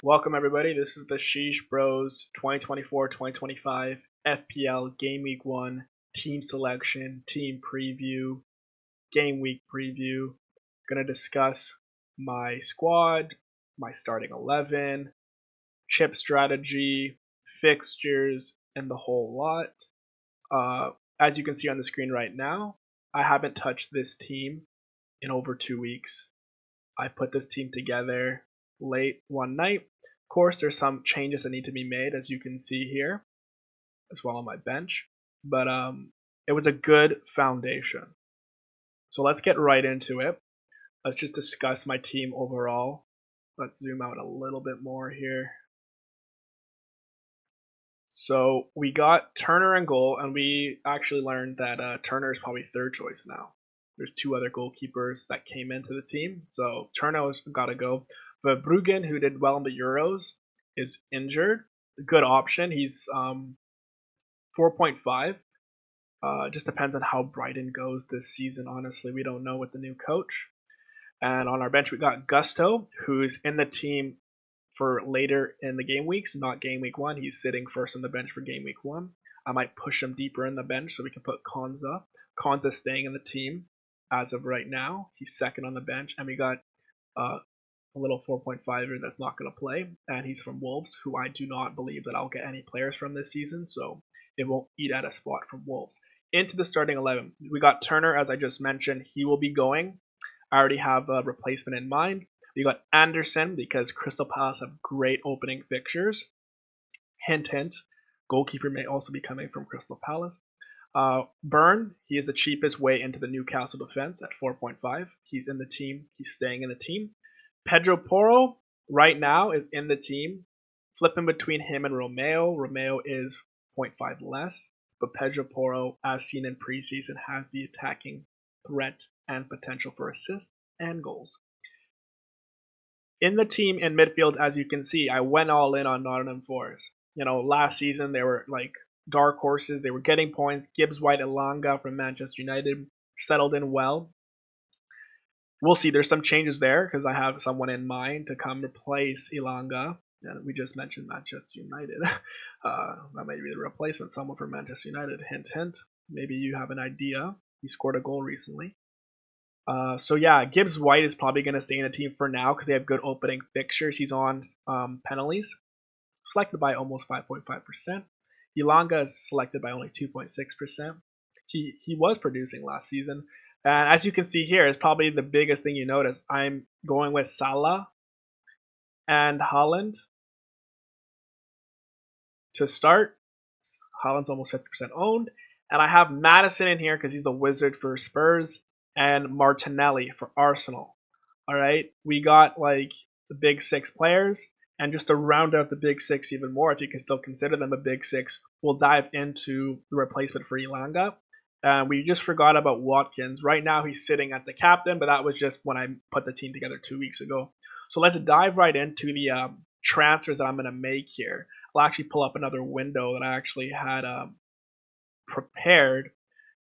Welcome everybody. This is the Sheesh Bros 2024-2025 FPL Game Week 1 team selection, team preview, game week preview. Going to discuss my squad, my starting 11, chip strategy, fixtures, and the whole lot. As you can see on the screen right now, I haven't touched this team in over 2 weeks. I put this team together late one night. Of course, there's some changes that need to be made, as you can see here, as well on my bench. But it was a good foundation. So let's get right into it. Let's just discuss my team overall. Let's zoom out a little bit more here. So we got Turner in goal, and we actually learned that Turner is probably third choice now. There's two other goalkeepers that came into the team, so Turner's got to go. But Bruggen, who did well in the Euros, is injured. A good option. He's 4.5. Just depends on how Brighton goes this season. Honestly, we don't know with the new coach. And on our bench, we got Gusto, who's in the team for later in the game weeks, not game week 1. He's sitting first on the bench for game week 1. I might push him deeper in the bench so we can put Konza. Konza's staying in the team as of right now. He's second on the bench. And we got a little 4.5er that's not going to play. And he's from Wolves, who I do not believe that I'll get any players from this season. So it won't eat at a spot from Wolves. Into the starting 11. We got Turner, as I just mentioned. He will be going. I already have a replacement in mind. We got Anderson because Crystal Palace have great opening fixtures. Hint, hint. Goalkeeper may also be coming from Crystal Palace. Byrne, he is the cheapest way into the Newcastle defense at 4.5. He's in the team. He's staying in the team. Pedro Porro, right now, is in the team. Flipping between him and Romeo. Romeo is 0.5 less. But Pedro Porro, as seen in preseason, has the attacking threat and potential for assists and goals. In the team in midfield, as you can see, I went all in on Nottingham Forest. Last season they were like dark horses. They were getting points. Gibbs White Elanga from Manchester United settled in well. We'll see. There's some changes there because I have someone in mind to come replace Elanga. And we just mentioned Manchester United. That may be the replacement, someone from Manchester United. Hint, hint. Maybe you have an idea. He scored a goal recently. So yeah, Gibbs White is probably going to stay in the team for now because they have good opening fixtures. He's on penalties, selected by almost 5.5%. Elanga is selected by only 2.6%. He was producing last season. And as you can see here, it's probably the biggest thing you notice. I'm going with Salah and Haaland to start. Haaland's almost 50% owned. And I have Madison in here because he's the wizard for Spurs, and Martinelli for Arsenal. All right, we got like the big 6 players, and just to round out the big 6 even more, if you can still consider them a big 6, we'll dive into the replacement for Elanga. We just forgot about Watkins. Right now he's sitting at the captain, but that was just when I put the team together 2 weeks ago. So let's dive right into the transfers that I'm going to make here. I'll actually pull up another window that I actually had prepared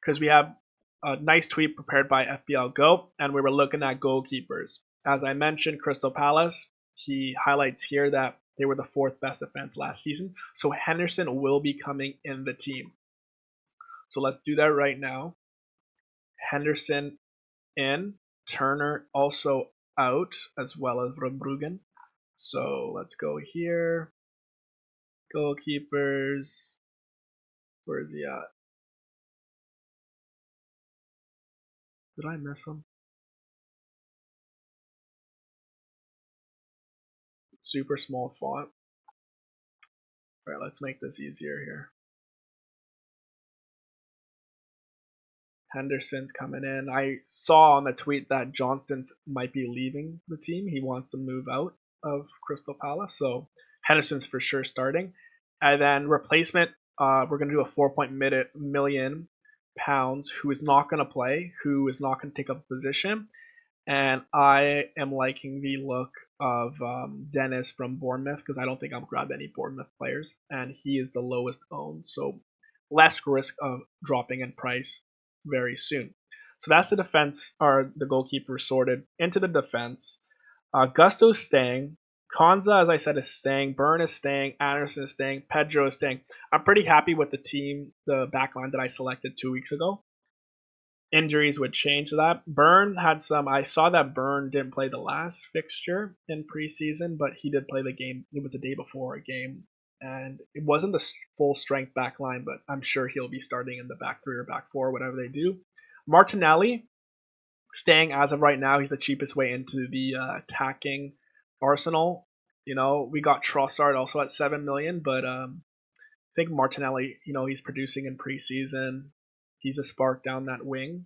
because we have a nice tweet prepared by FPL Go, and we were looking at goalkeepers. As I mentioned, Crystal Palace, he highlights here that they were the 4th best defense last season. So Henderson will be coming in the team. So let's do that right now. Henderson in, Turner also out, as well as Bruggen. So let's go here. Goalkeepers. Where is he at? Did I miss him? Super small font. Alright, let's make this easier here. Henderson's coming in. I saw on the tweet that Johnson's might be leaving the team. He wants to move out of Crystal Palace. So Henderson's for sure starting. And then replacement, we're going to do a 4 million pounds who is not going to play, who is not going to take up a position. And I am liking the look of Dennis from Bournemouth because I don't think I'll grab any Bournemouth players. And he is the lowest owned, so less risk of dropping in price very soon. So that's the defense, or the goalkeeper sorted into the defense. Gusto's staying. Konza, as I said, is staying. Burn is staying. Anderson is staying. Pedro is staying. I'm pretty happy with the team, the backline that I selected 2 weeks ago. Injuries would change that. Burn had some. I saw that Burn didn't play the last fixture in preseason, but he did play the game. It was the day before a game, and it wasn't the full strength back line, but I'm sure he'll be starting in the back three or back four, whatever they do. Martinelli staying as of right now. He's the cheapest way into the attacking arsenal. You know, we got Trossard also at 7 million, but I think Martinelli, you know, he's producing in preseason. He's a spark down that wing.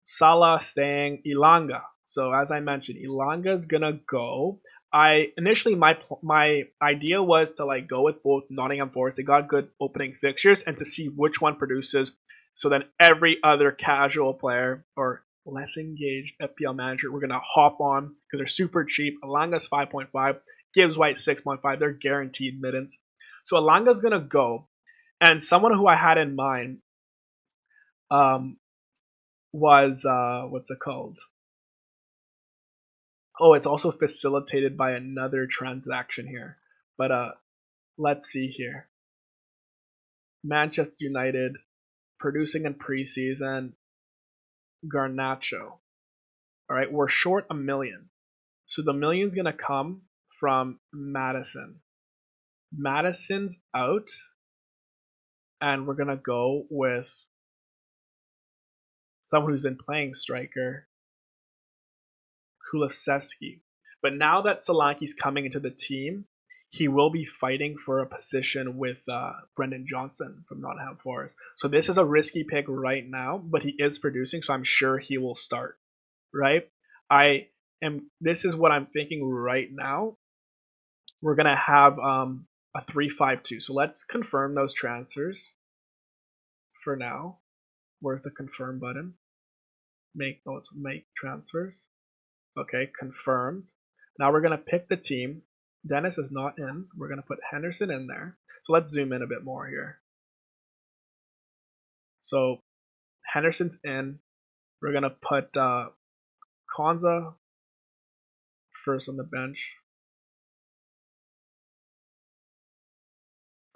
Salah staying. Ilanga. So as I mentioned, Ilanga's gonna go. I initially my idea was to like go with both Nottingham Forest. They got good opening fixtures, and to see which one produces. So then every other casual player or less engaged FPL manager, we're gonna hop on because they're super cheap. Ilanga's 5.5, Gibbs White 6.5. They're guaranteed middens. So Ilanga's gonna go, and someone who I had in mind was what's it called? Oh, it's also facilitated by another transaction here. But let's see here. Manchester United producing in preseason. Garnacho. All right, we're short a million. So the million's gonna come from Madison. Madison's out, and we're gonna go with someone who's been playing striker, Kulusevski. But now that Solanke's coming into the team, he will be fighting for a position with Brendan Johnson from Nottingham Forest. So this is a risky pick right now, but he is producing, so I'm sure he will start. Right? This is what I'm thinking right now. We're gonna have a 3-5-2. So let's confirm those transfers for now. Where's the confirm button? Make transfers. Okay, confirmed. Now we're gonna pick the team. Dennis is not in. We're gonna put Henderson in there. So let's zoom in a bit more here. So Henderson's in. We're gonna put Konza first on the bench.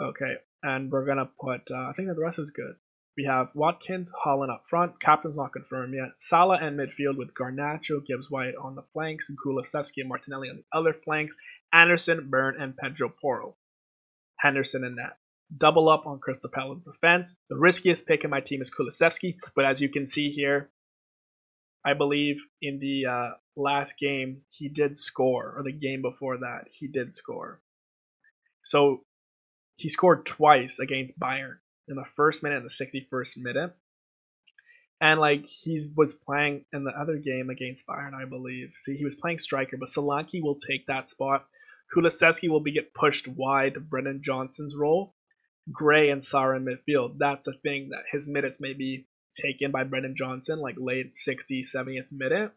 Okay, and we're gonna put. I think that the rest is good. We have Watkins, Haaland up front. Captain's not confirmed yet. Salah in midfield with Garnacho, Gibbs White on the flanks, Kulusevski and Martinelli on the other flanks. Anderson, Burn, and Pedro Porro. Henderson in net. Double up on Crystal Palace defense. The riskiest pick in my team is Kulusevski, but as you can see here, I believe in the last game he did score, or the game before that he did score. So he scored twice against Bayern in the first minute and the 61st minute. And like he was playing in the other game against Bayern, I believe. See, he was playing striker, but Solanke will take that spot. Kulusevski will get pushed wide to Brendan Johnson's role. Gray and Sarr in midfield. That's a thing that his minutes may be taken by Brendan Johnson, like late 60th, 70th minute.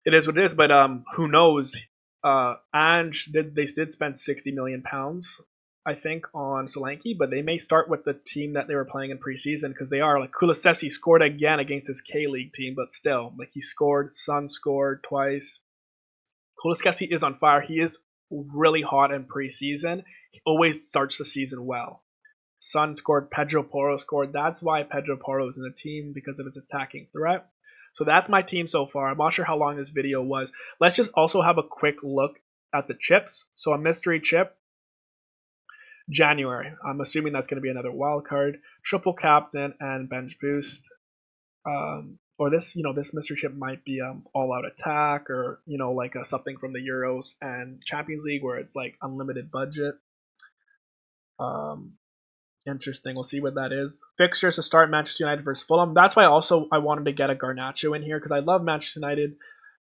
It is what it is, but who knows? They did spend £60 million, I think, on Solanke, but they may start with the team that they were playing in preseason because they are like Kulusevski scored again against his K-League team, but still, like he scored, Son scored twice. Kulusevski is on fire. He is really hot in preseason. He always starts the season well. Son scored, Pedro Porro scored. That's why Pedro Porro is in the team, because of his attacking threat. So that's my team so far. I'm not sure how long this video was. Let's just also have a quick look at the chips. So a mystery chip, January. I'm assuming that's going to be another wild card, triple captain, and bench boost. Or this mystery chip might be all out attack, or like something from the Euros and Champions League where it's like unlimited budget. Interesting. We'll see what that is. Fixtures to start: Manchester United versus Fulham. That's why I wanted to get a Garnacho in here, because I love Manchester United.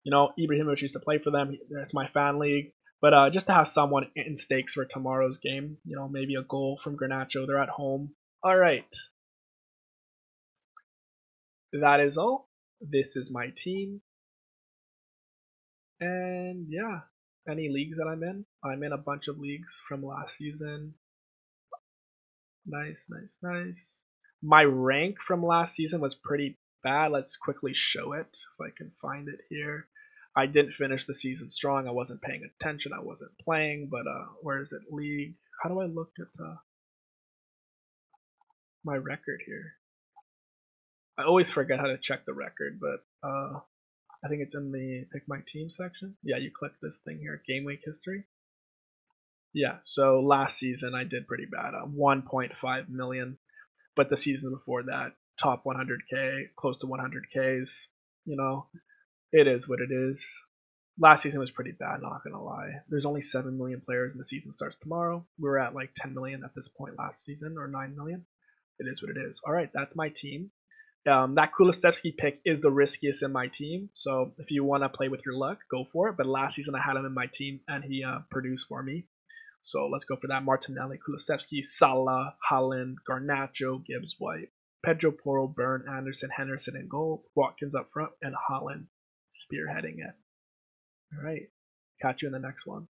Ibrahimovic used to play for them. That's my fan league. But just to have someone in stakes for tomorrow's game, maybe a goal from Garnacho. They're at home. All right. That is all. This is my team. And yeah, any leagues that I'm in? I'm in a bunch of leagues from last season. Nice. My rank from last season was pretty bad. Let's quickly show it if I can find it here. I didn't finish the season strong. I wasn't paying attention. I wasn't playing. But where is it? League. How do I look at my record here? I always forget how to check the record, but I think it's in the pick my team section. Yeah, you click this thing here, game week history. Yeah, so last season I did pretty bad, 1.5 million, but the season before that, top 100k, close to 100ks. You know, it is what it is. Last season was pretty bad, not gonna lie. There's only 7 million players, and the season starts tomorrow. We were at like 10 million at this point last season, or 9 million. It is what it is. All right, that's my team. That Kulusevski pick is the riskiest in my team, so if you want to play with your luck, go for it. But last season I had him in my team, and he produced for me. So let's go for that. Martinelli, Kulusevski, Salah, Haaland, Garnacho, Gibbs, White, Pedro Porro, Burn, Anderson, Henderson in goal, Watkins up front, and Haaland spearheading it. All right. Catch you in the next one.